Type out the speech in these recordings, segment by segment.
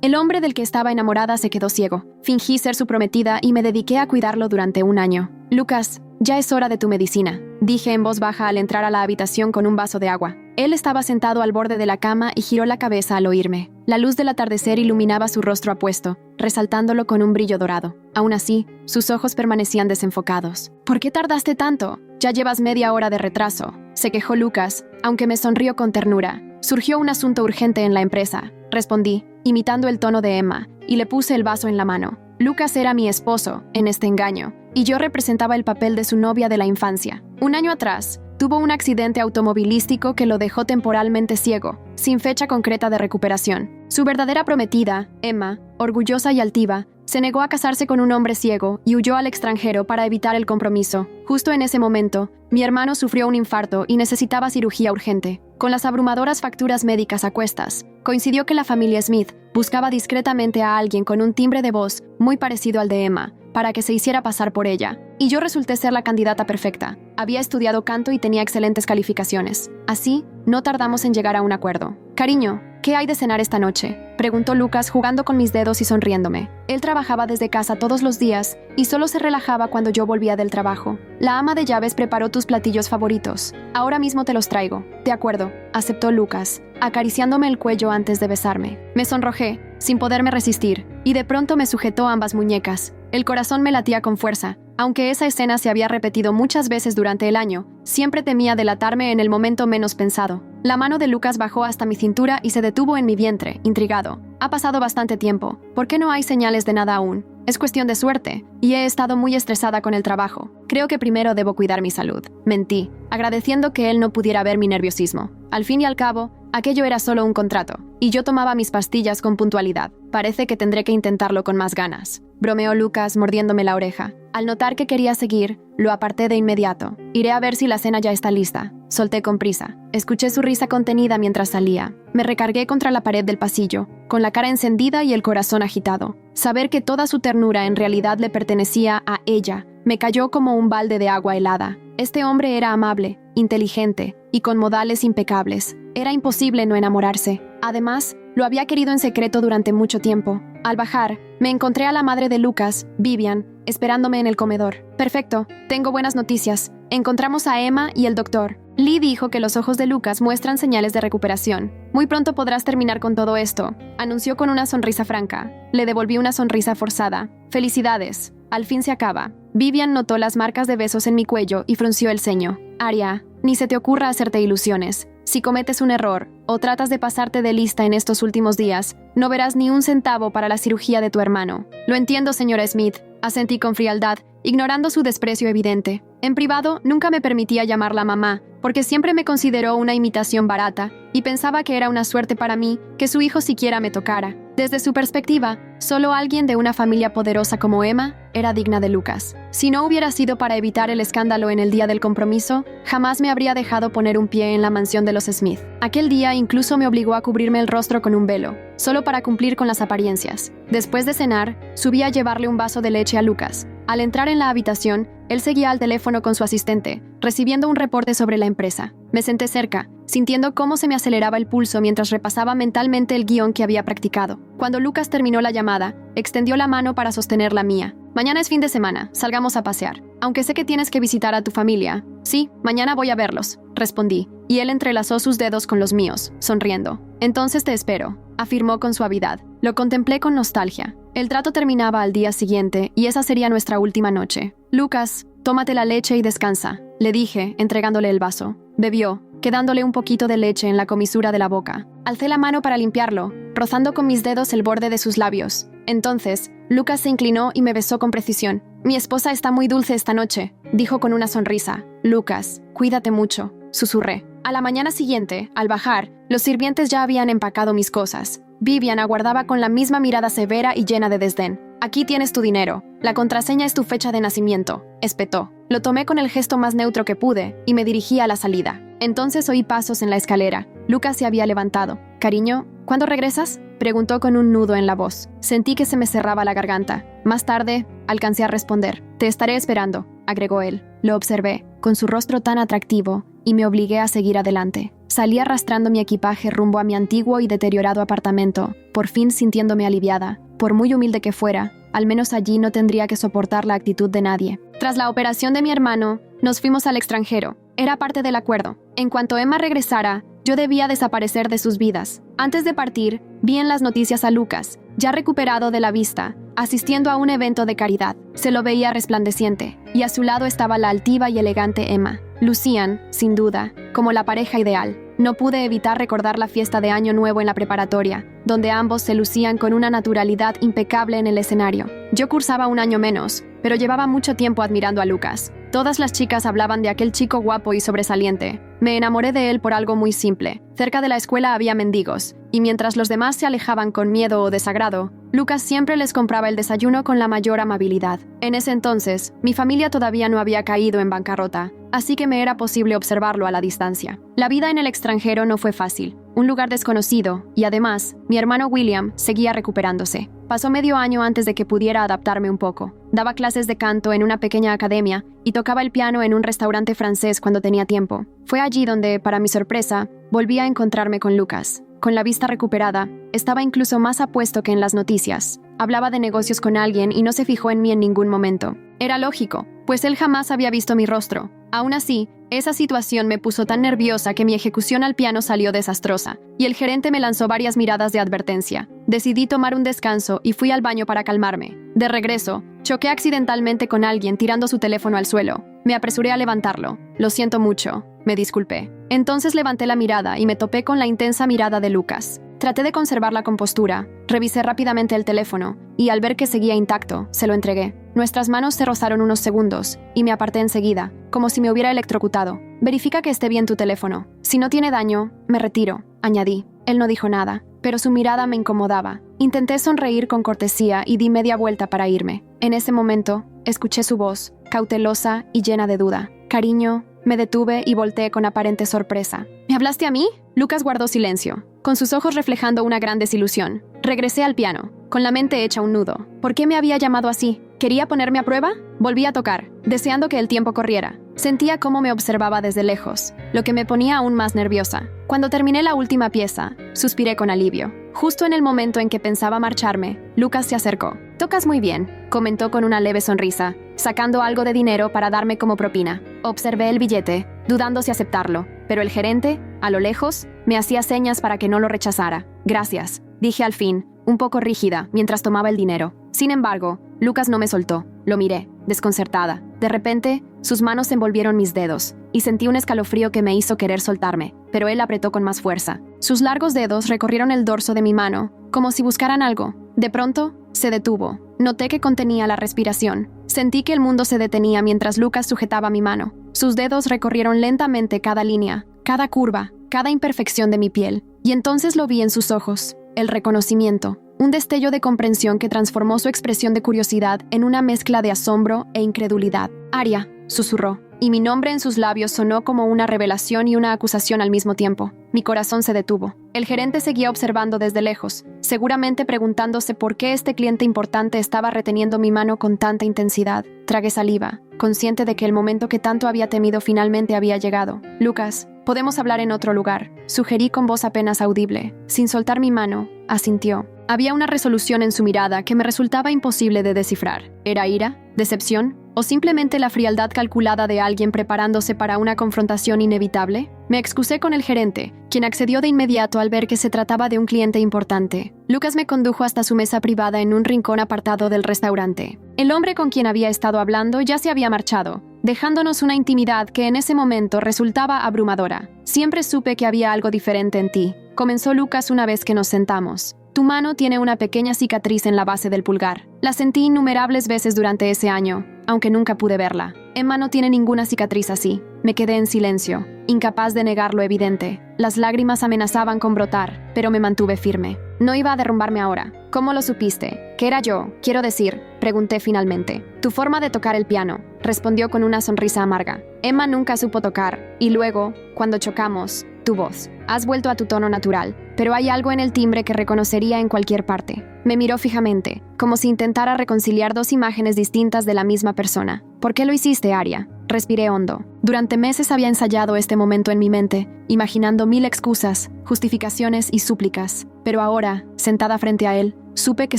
El hombre del que estaba enamorada se quedó ciego. Fingí ser su prometida y me dediqué a cuidarlo durante un año. Lucas, ya es hora de tu medicina, dije en voz baja al entrar a la habitación con un vaso de agua. Él estaba sentado al borde de la cama y giró la cabeza al oírme. La luz del atardecer iluminaba su rostro apuesto, resaltándolo con un brillo dorado. Aún así, sus ojos permanecían desenfocados. ¿Por qué tardaste tanto? Ya llevas media hora de retraso, se quejó Lucas, aunque me sonrió con ternura. Surgió un asunto urgente en la empresa, respondí, imitando el tono de Emma, y le puse el vaso en la mano. Lucas era mi esposo, en este engaño, y yo representaba el papel de su novia de la infancia. Un año atrás, tuvo un accidente automovilístico que lo dejó temporalmente ciego, sin fecha concreta de recuperación. Su verdadera prometida, Emma, orgullosa y altiva, se negó a casarse con un hombre ciego y huyó al extranjero para evitar el compromiso. Justo en ese momento, mi hermano sufrió un infarto y necesitaba cirugía urgente. Con las abrumadoras facturas médicas a cuestas, coincidió que la familia Smith buscaba discretamente a alguien con un timbre de voz muy parecido al de Emma, para que se hiciera pasar por ella. Y yo resulté ser la candidata perfecta. Había estudiado canto y tenía excelentes calificaciones. Así, no tardamos en llegar a un acuerdo. Cariño, ¿qué hay de cenar esta noche?, preguntó Lucas jugando con mis dedos y sonriéndome. Él trabajaba desde casa todos los días y solo se relajaba cuando yo volvía del trabajo. La ama de llaves preparó tus platillos favoritos. Ahora mismo te los traigo. De acuerdo, aceptó Lucas, acariciándome el cuello antes de besarme. Me sonrojé, sin poderme resistir, y de pronto me sujetó ambas muñecas. El corazón me latía con fuerza. Aunque esa escena se había repetido muchas veces durante el año, siempre temía delatarme en el momento menos pensado. La mano de Lucas bajó hasta mi cintura y se detuvo en mi vientre, intrigado. Ha pasado bastante tiempo. ¿Por qué no hay señales de nada aún? Es cuestión de suerte, y he estado muy estresada con el trabajo. Creo que primero debo cuidar mi salud. Mentí, agradeciendo que él no pudiera ver mi nerviosismo. Al fin y al cabo, aquello era solo un contrato, y yo tomaba mis pastillas con puntualidad. Parece que tendré que intentarlo con más ganas, bromeó Lucas mordiéndome la oreja. Al notar que quería seguir, lo aparté de inmediato. Iré a ver si la cena ya está lista, solté con prisa. Escuché su risa contenida mientras salía. Me recargué contra la pared del pasillo, con la cara encendida y el corazón agitado. Saber que toda su ternura en realidad le pertenecía a ella me cayó como un balde de agua helada. Este hombre era amable, inteligente y con modales impecables. Era imposible no enamorarse. Además, lo había querido en secreto durante mucho tiempo. Al bajar, me encontré a la madre de Lucas, Vivian, esperándome en el comedor. Perfecto, tengo buenas noticias. Encontramos a Emma y el doctor. Lee dijo que los ojos de Lucas muestran señales de recuperación. Muy pronto podrás terminar con todo esto, anunció con una sonrisa franca. Le devolví una sonrisa forzada. Felicidades, al fin se acaba. Vivian notó las marcas de besos en mi cuello y frunció el ceño. Aria, ni se te ocurra hacerte ilusiones. Si cometes un error o tratas de pasarte de lista en estos últimos días, no verás ni un centavo para la cirugía de tu hermano. Lo entiendo, señora Smith, asentí con frialdad, ignorando su desprecio evidente. En privado, nunca me permitía llamarla mamá, porque siempre me consideró una imitación barata y pensaba que era una suerte para mí que su hijo siquiera me tocara. Desde su perspectiva, solo alguien de una familia poderosa como Emma era digna de Lucas. Si no hubiera sido para evitar el escándalo en el día del compromiso, jamás me habría dejado poner un pie en la mansión de los Smith. Aquel día incluso me obligó a cubrirme el rostro con un velo, solo para cumplir con las apariencias. Después de cenar, subí a llevarle un vaso de leche a Lucas. Al entrar en la habitación, él seguía al teléfono con su asistente, recibiendo un reporte sobre la empresa. Me senté cerca, sintiendo cómo se me aceleraba el pulso mientras repasaba mentalmente el guión que había practicado. Cuando Lucas terminó la llamada, extendió la mano para sostener la mía. Mañana es fin de semana, salgamos a pasear. Aunque sé que tienes que visitar a tu familia. Sí, mañana voy a verlos, respondí, y él entrelazó sus dedos con los míos, sonriendo. Entonces te espero, afirmó con suavidad. Lo contemplé con nostalgia. El trato terminaba al día siguiente y esa sería nuestra última noche. Lucas, tómate la leche y descansa, le dije, entregándole el vaso. Bebió, quedándole un poquito de leche en la comisura de la boca. Alcé la mano para limpiarlo, rozando con mis dedos el borde de sus labios. Entonces, Lucas se inclinó y me besó con precisión. Mi esposa está muy dulce esta noche, dijo con una sonrisa. Lucas, cuídate mucho, susurré. A la mañana siguiente, al bajar, los sirvientes ya habían empacado mis cosas. Vivian aguardaba con la misma mirada severa y llena de desdén. Aquí tienes tu dinero. La contraseña es tu fecha de nacimiento, espetó. Lo tomé con el gesto más neutro que pude y me dirigí a la salida. Entonces oí pasos en la escalera. Lucas se había levantado. Cariño, ¿cuándo regresas?, preguntó con un nudo en la voz. Sentí que se me cerraba la garganta. Más tarde, alcancé a responder. Te estaré esperando, agregó él. Lo observé, con su rostro tan atractivo, y me obligué a seguir adelante. Salí arrastrando mi equipaje rumbo a mi antiguo y deteriorado apartamento, por fin sintiéndome aliviada. Por muy humilde que fuera, al menos allí no tendría que soportar la actitud de nadie. Tras la operación de mi hermano, nos fuimos al extranjero. Era parte del acuerdo. En cuanto Emma regresara, yo debía desaparecer de sus vidas. Antes de partir, vi en las noticias a Lucas, ya recuperado de la vista, asistiendo a un evento de caridad. Se lo veía resplandeciente, y a su lado estaba la altiva y elegante Emma. Lucían, sin duda, como la pareja ideal. No pude evitar recordar la fiesta de Año Nuevo en la preparatoria, donde ambos se lucían con una naturalidad impecable en el escenario. Yo cursaba un año menos, pero llevaba mucho tiempo admirando a Lucas. Todas las chicas hablaban de aquel chico guapo y sobresaliente. Me enamoré de él por algo muy simple. Cerca de la escuela había mendigos, y mientras los demás se alejaban con miedo o desagrado, Lucas siempre les compraba el desayuno con la mayor amabilidad. En ese entonces, mi familia todavía no había caído en bancarrota, así que me era posible observarlo a la distancia. La vida en el extranjero no fue fácil. Un lugar desconocido, y además, mi hermano William seguía recuperándose. Pasó medio año antes de que pudiera adaptarme un poco. Daba clases de canto en una pequeña academia y tocaba el piano en un restaurante francés cuando tenía tiempo. Fue allí donde, para mi sorpresa, volví a encontrarme con Lucas. Con la vista recuperada, estaba incluso más apuesto que en las noticias. Hablaba de negocios con alguien y no se fijó en mí en ningún momento. Era lógico, pues él jamás había visto mi rostro. Aún así, esa situación me puso tan nerviosa que mi ejecución al piano salió desastrosa, y el gerente me lanzó varias miradas de advertencia. Decidí tomar un descanso y fui al baño para calmarme. De regreso, choqué accidentalmente con alguien tirando su teléfono al suelo. Me apresuré a levantarlo. Lo siento mucho, me disculpé. Entonces levanté la mirada y me topé con la intensa mirada de Lucas. Traté de conservar la compostura, revisé rápidamente el teléfono, y al ver que seguía intacto, se lo entregué. Nuestras manos se rozaron unos segundos, y me aparté enseguida, como si me hubiera electrocutado. Verifica que esté bien tu teléfono. Si no tiene daño, me retiro, añadí. Él no dijo nada, pero su mirada me incomodaba. Intenté sonreír con cortesía y di media vuelta para irme. En ese momento, escuché su voz, cautelosa y llena de duda. Cariño, me detuve y volteé con aparente sorpresa. ¿Me hablaste a mí? Lucas guardó silencio, con sus ojos reflejando una gran desilusión. Regresé al piano, con la mente hecha un nudo. ¿Por qué me había llamado así? ¿Quería ponerme a prueba? Volví a tocar, deseando que el tiempo corriera. Sentía cómo me observaba desde lejos, lo que me ponía aún más nerviosa. Cuando terminé la última pieza, suspiré con alivio. Justo en el momento en que pensaba marcharme, Lucas se acercó. «Tocas muy bien», comentó con una leve sonrisa, sacando algo de dinero para darme como propina. Observé el billete, dudando si aceptarlo, pero el gerente, a lo lejos, me hacía señas para que no lo rechazara. «Gracias», dije al fin, un poco rígida, mientras tomaba el dinero. Sin embargo, Lucas no me soltó. Lo miré, desconcertada. De repente, sus manos envolvieron mis dedos, y sentí un escalofrío que me hizo querer soltarme, pero él apretó con más fuerza. Sus largos dedos recorrieron el dorso de mi mano, como si buscaran algo. De pronto, se detuvo. Noté que contenía la respiración. Sentí que el mundo se detenía mientras Lucas sujetaba mi mano. Sus dedos recorrieron lentamente cada línea, cada curva, cada imperfección de mi piel. Y entonces lo vi en sus ojos. El reconocimiento. Un destello de comprensión que transformó su expresión de curiosidad en una mezcla de asombro e incredulidad. «Aria», susurró, y mi nombre en sus labios sonó como una revelación y una acusación al mismo tiempo. Mi corazón se detuvo. El gerente seguía observando desde lejos, seguramente preguntándose por qué este cliente importante estaba reteniendo mi mano con tanta intensidad. Tragué saliva, consciente de que el momento que tanto había temido finalmente había llegado. «Lucas, podemos hablar en otro lugar», sugerí con voz apenas audible. Sin soltar mi mano, asintió. Había una resolución en su mirada que me resultaba imposible de descifrar. ¿Era ira? ¿Decepción? ¿O simplemente la frialdad calculada de alguien preparándose para una confrontación inevitable? Me excusé con el gerente, quien accedió de inmediato al ver que se trataba de un cliente importante. Lucas me condujo hasta su mesa privada en un rincón apartado del restaurante. El hombre con quien había estado hablando ya se había marchado, dejándonos una intimidad que en ese momento resultaba abrumadora. «Siempre supe que había algo diferente en ti», comenzó Lucas una vez que nos sentamos. «Tu mano tiene una pequeña cicatriz en la base del pulgar. La sentí innumerables veces durante ese año, aunque nunca pude verla. Emma no tiene ninguna cicatriz así». Me quedé en silencio, incapaz de negar lo evidente. Las lágrimas amenazaban con brotar, pero me mantuve firme. «No iba a derrumbarme ahora». «¿Cómo lo supiste?» «¿Qué era yo? Quiero decir», pregunté finalmente. «Tu forma de tocar el piano», respondió con una sonrisa amarga. «Emma nunca supo tocar, y luego, cuando chocamos, tu voz. Has vuelto a tu tono natural, pero hay algo en el timbre que reconocería en cualquier parte». Me miró fijamente, como si intentara reconciliar dos imágenes distintas de la misma persona. «¿Por qué lo hiciste, Aria?», Respiré hondo. Durante meses había ensayado este momento en mi mente, imaginando 1000 excusas, justificaciones y súplicas. Pero ahora, sentada frente a él, supe que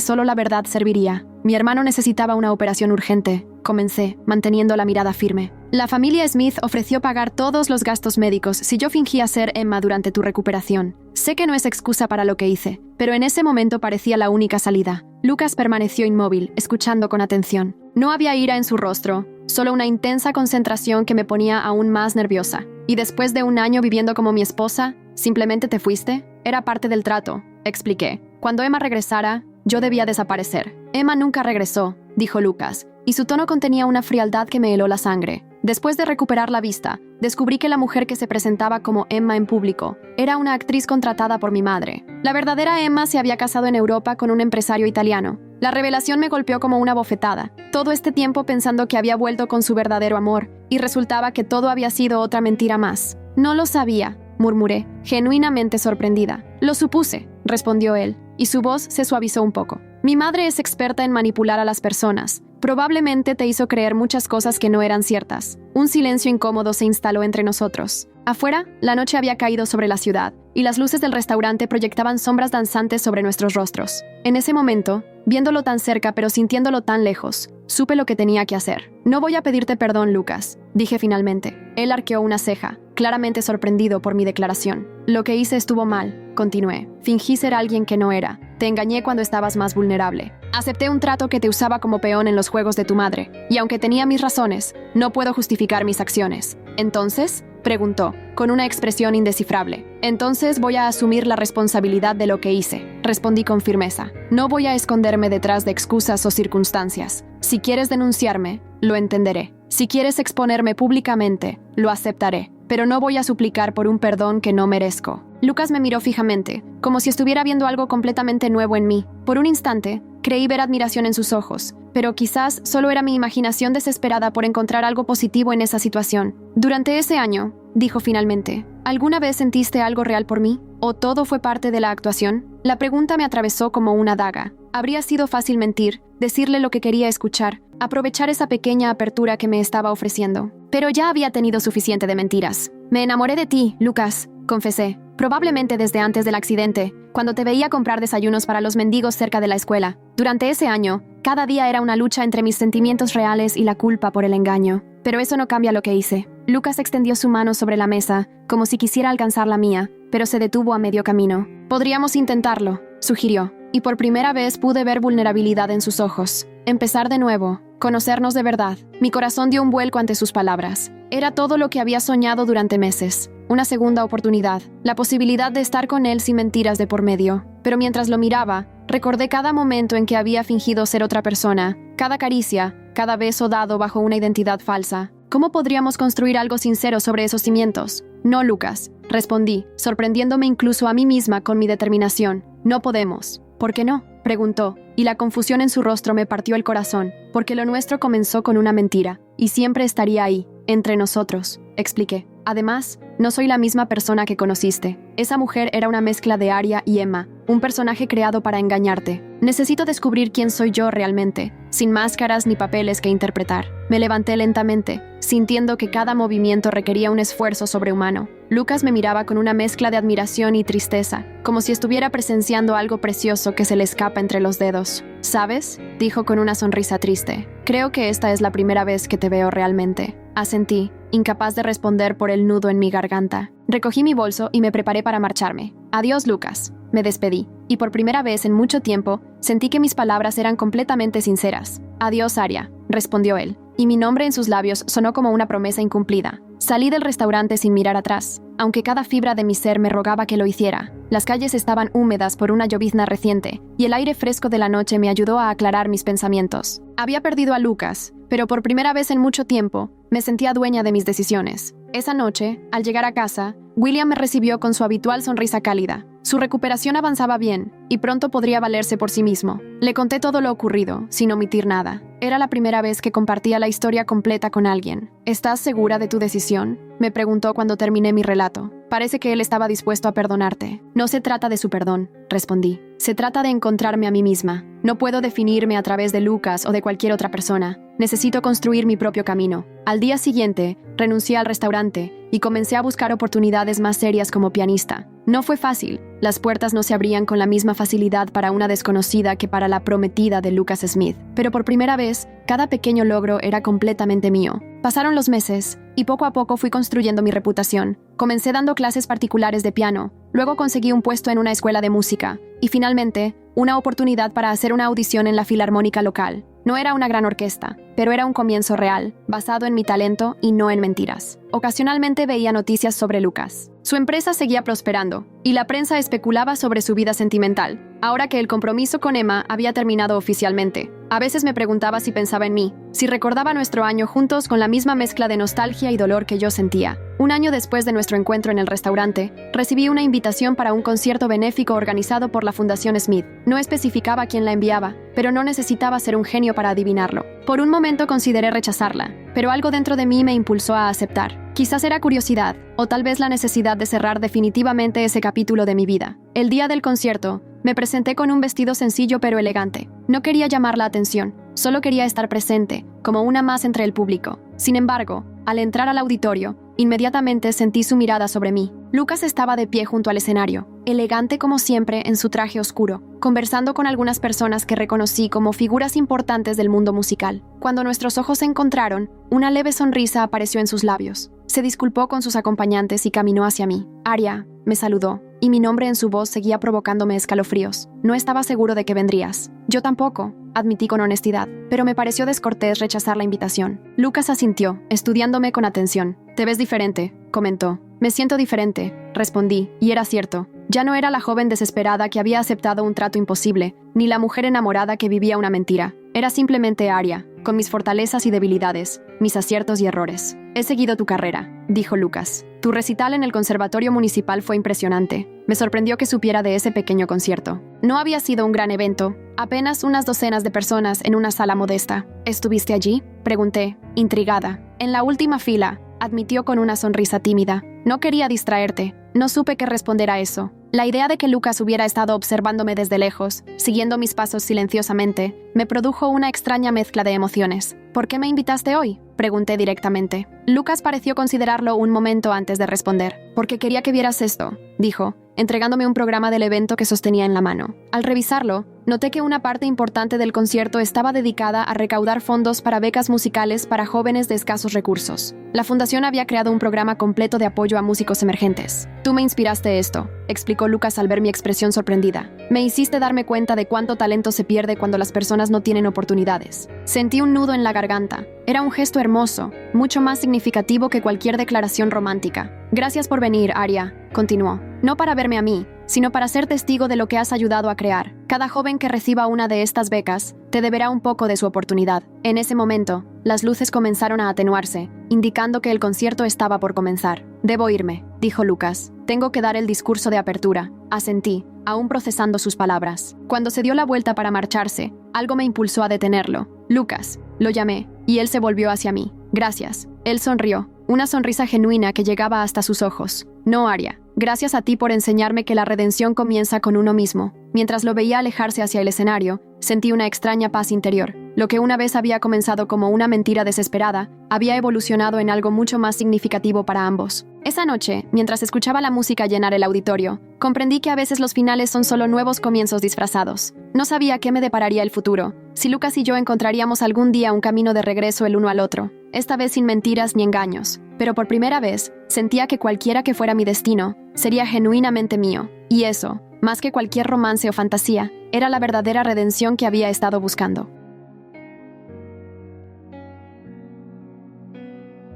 solo la verdad serviría. Mi hermano necesitaba una operación urgente. Comencé, manteniendo la mirada firme. La familia Smith ofreció pagar todos los gastos médicos si yo fingía ser Emma durante tu recuperación. Sé que no es excusa para lo que hice, pero en ese momento parecía la única salida. Lucas permaneció inmóvil, escuchando con atención. No había ira en su rostro, solo una intensa concentración que me ponía aún más nerviosa. ¿Y después de un año viviendo como mi esposa, simplemente te fuiste? Era parte del trato, expliqué. Cuando Emma regresara, yo debía desaparecer. Emma nunca regresó, dijo Lucas, y su tono contenía una frialdad que me heló la sangre. Después de recuperar la vista, descubrí que la mujer que se presentaba como Emma en público era una actriz contratada por mi madre. La verdadera Emma se había casado en Europa con un empresario italiano. La revelación me golpeó como una bofetada. Todo este tiempo pensando que había vuelto con su verdadero amor, y resultaba que todo había sido otra mentira más. No lo sabía, murmuré, genuinamente sorprendida. Lo supuse, respondió él, y su voz se suavizó un poco. Mi madre es experta en manipular a las personas. Probablemente te hizo creer muchas cosas que no eran ciertas. Un silencio incómodo se instaló entre nosotros. Afuera, la noche había caído sobre la ciudad, y las luces del restaurante proyectaban sombras danzantes sobre nuestros rostros. En ese momento, viéndolo tan cerca pero sintiéndolo tan lejos, supe lo que tenía que hacer. No voy a pedirte perdón, Lucas, dije finalmente. Él arqueó una ceja, claramente sorprendido por mi declaración. Lo que hice estuvo mal, continué. Fingí ser alguien que no era. Te engañé cuando estabas más vulnerable. Acepté un trato que te usaba como peón en los juegos de tu madre, y aunque tenía mis razones, no puedo justificar mis acciones. ¿Entonces?, preguntó, con una expresión indescifrable. Entonces voy a asumir la responsabilidad de lo que hice, respondí con firmeza. No voy a esconderme detrás de excusas o circunstancias. Si quieres denunciarme, lo entenderé. Si quieres exponerme públicamente, lo aceptaré. Pero no voy a suplicar por un perdón que no merezco. Lucas me miró fijamente, como si estuviera viendo algo completamente nuevo en mí. Por un instante, creí ver admiración en sus ojos, pero quizás solo era mi imaginación desesperada por encontrar algo positivo en esa situación. Durante ese año, dijo finalmente, ¿alguna vez sentiste algo real por mí? ¿O todo fue parte de la actuación? La pregunta me atravesó como una daga. Habría sido fácil mentir, decirle lo que quería escuchar, aprovechar esa pequeña apertura que me estaba ofreciendo. Pero ya había tenido suficiente de mentiras. Me enamoré de ti, Lucas, confesé. Probablemente desde antes del accidente, cuando te veía comprar desayunos para los mendigos cerca de la escuela. Durante ese año, cada día era una lucha entre mis sentimientos reales y la culpa por el engaño. Pero eso no cambia lo que hice. Lucas extendió su mano sobre la mesa, como si quisiera alcanzar la mía, pero se detuvo a medio camino. Podríamos intentarlo, sugirió, y por primera vez pude ver vulnerabilidad en sus ojos. Empezar de nuevo, conocernos de verdad. Mi corazón dio un vuelco ante sus palabras. Era todo lo que había soñado durante meses. Una segunda oportunidad, la posibilidad de estar con él sin mentiras de por medio. Pero mientras lo miraba, recordé cada momento en que había fingido ser otra persona, cada caricia, cada beso dado bajo una identidad falsa. ¿Cómo podríamos construir algo sincero sobre esos cimientos? No, Lucas, respondí, sorprendiéndome incluso a mí misma con mi determinación. No podemos. ¿Por qué no?, preguntó, y la confusión en su rostro me partió el corazón, porque lo nuestro comenzó con una mentira, y siempre estaría ahí, entre nosotros, expliqué. Además, no soy la misma persona que conociste. Esa mujer era una mezcla de Aria y Emma, un personaje creado para engañarte. Necesito descubrir quién soy yo realmente, sin máscaras ni papeles que interpretar. Me levanté lentamente, sintiendo que cada movimiento requería un esfuerzo sobrehumano. Lucas me miraba con una mezcla de admiración y tristeza, como si estuviera presenciando algo precioso que se le escapa entre los dedos. ¿Sabes?, dijo con una sonrisa triste. Creo que esta es la primera vez que te veo realmente. Asentí, incapaz de responder por el nudo en mi garganta. Recogí mi bolso y me preparé para marcharme. Adiós, Lucas. Me despedí, y por primera vez en mucho tiempo, sentí que mis palabras eran completamente sinceras. Adiós, Aria, respondió él, y mi nombre en sus labios sonó como una promesa incumplida. Salí del restaurante sin mirar atrás, aunque cada fibra de mi ser me rogaba que lo hiciera. Las calles estaban húmedas por una llovizna reciente, y el aire fresco de la noche me ayudó a aclarar mis pensamientos. Había perdido a Lucas, pero por primera vez en mucho tiempo, me sentía dueña de mis decisiones. Esa noche, al llegar a casa, William me recibió con su habitual sonrisa cálida. Su recuperación avanzaba bien, y pronto podría valerse por sí mismo. Le conté todo lo ocurrido, sin omitir nada. Era la primera vez que compartía la historia completa con alguien. ¿Estás segura de tu decisión?, me preguntó cuando terminé mi relato. Parece que él estaba dispuesto a perdonarte. No se trata de su perdón, respondí. Se trata de encontrarme a mí misma. No puedo definirme a través de Lucas o de cualquier otra persona. necesito construir mi propio camino. Al día siguiente, renuncié al restaurante y comencé a buscar oportunidades más serias como pianista. No fue fácil. Las puertas no se abrían con la misma facilidad para una desconocida que para la prometida de Lucas Smith. Pero por primera vez, cada pequeño logro era completamente mío. Pasaron los meses y poco a poco fui construyendo mi reputación. Comencé dando clases particulares de piano, luego conseguí un puesto en una escuela de música y finalmente una oportunidad para hacer una audición en la filarmónica local. No era una gran orquesta, pero era un comienzo real, basado en mi talento y no en mentiras. Ocasionalmente veía noticias sobre Lucas. Su empresa seguía prosperando, y la prensa especulaba sobre su vida sentimental, ahora que el compromiso con Emma había terminado oficialmente. A veces me preguntaba si pensaba en mí, si recordaba nuestro año juntos con la misma mezcla de nostalgia y dolor que yo sentía. Un año después de nuestro encuentro en el restaurante, recibí una invitación para un concierto benéfico organizado por la Fundación Smith. No especificaba quién la enviaba, pero no necesitaba ser un genio para adivinarlo. Por un momento consideré rechazarla, pero algo dentro de mí me impulsó a aceptar. Quizás era curiosidad, o tal vez la necesidad de cerrar definitivamente ese capítulo de mi vida. El día del concierto, me presenté con un vestido sencillo pero elegante. No quería llamar la atención, solo quería estar presente, como una más entre el público. Sin embargo, al entrar al auditorio, inmediatamente sentí su mirada sobre mí. Lucas estaba de pie junto al escenario, elegante como siempre en su traje oscuro, conversando con algunas personas que reconocí como figuras importantes del mundo musical. Cuando nuestros ojos se encontraron, una leve sonrisa apareció en sus labios. Se disculpó con sus acompañantes y caminó hacia mí. Aria, me saludó, y mi nombre en su voz seguía provocándome escalofríos. No estaba seguro de que vendrías. Yo tampoco, admití con honestidad, pero me pareció descortés rechazar la invitación. Lucas asintió, estudiándome con atención. Te ves diferente, comentó. Me siento diferente, respondí, y era cierto. Ya no era la joven desesperada que había aceptado un trato imposible, ni la mujer enamorada que vivía una mentira. Era simplemente Aria, con mis fortalezas y debilidades, mis aciertos y errores. He seguido tu carrera, dijo Lucas. Tu recital en el Conservatorio Municipal fue impresionante. Me sorprendió que supiera de ese pequeño concierto. No había sido un gran evento, apenas unas docenas de personas en una sala modesta. ¿Estuviste allí?, pregunté, intrigada. En la última fila, admitió con una sonrisa tímida. No quería distraerte. No supe qué responder a eso. La idea de que Lucas hubiera estado observándome desde lejos, siguiendo mis pasos silenciosamente, me produjo una extraña mezcla de emociones. ¿Por qué me invitaste hoy?, pregunté directamente. Lucas pareció considerarlo un momento antes de responder. Porque quería que vieras esto, dijo, entregándome un programa del evento que sostenía en la mano. Al revisarlo, noté que una parte importante del concierto estaba dedicada a recaudar fondos para becas musicales para jóvenes de escasos recursos. La fundación había creado un programa completo de apoyo a músicos emergentes. Tú me inspiraste esto, explicó Lucas al ver mi expresión sorprendida. Me hiciste darme cuenta de cuánto talento se pierde cuando las personas no tienen oportunidades. Sentí un nudo en la garganta. Era un gesto hermoso, mucho más significativo que cualquier declaración romántica. Gracias por venir, Aria, continuó. No para verme a mí, sino para ser testigo de lo que has ayudado a crear. Cada joven que reciba una de estas becas te deberá un poco de su oportunidad. En ese momento, las luces comenzaron a atenuarse, indicando que el concierto estaba por comenzar. Debo irme, dijo Lucas. Tengo que dar el discurso de apertura. Asentí, aún procesando sus palabras. Cuando se dio la vuelta para marcharse, algo me impulsó a detenerlo. Lucas, lo llamé, y él se volvió hacia mí. Gracias. Él sonrió, una sonrisa genuina que llegaba hasta sus ojos. No, Aria. Gracias a ti por enseñarme que la redención comienza con uno mismo. Mientras lo veía alejarse hacia el escenario, sentí una extraña paz interior. Lo que una vez había comenzado como una mentira desesperada, había evolucionado en algo mucho más significativo para ambos. Esa noche, mientras escuchaba la música llenar el auditorio, comprendí que a veces los finales son solo nuevos comienzos disfrazados. No sabía qué me depararía el futuro, si Lucas y yo encontraríamos algún día un camino de regreso el uno al otro, esta vez sin mentiras ni engaños. Pero por primera vez, sentía que cualquiera que fuera mi destino, sería genuinamente mío. Y eso, más que cualquier romance o fantasía, era la verdadera redención que había estado buscando.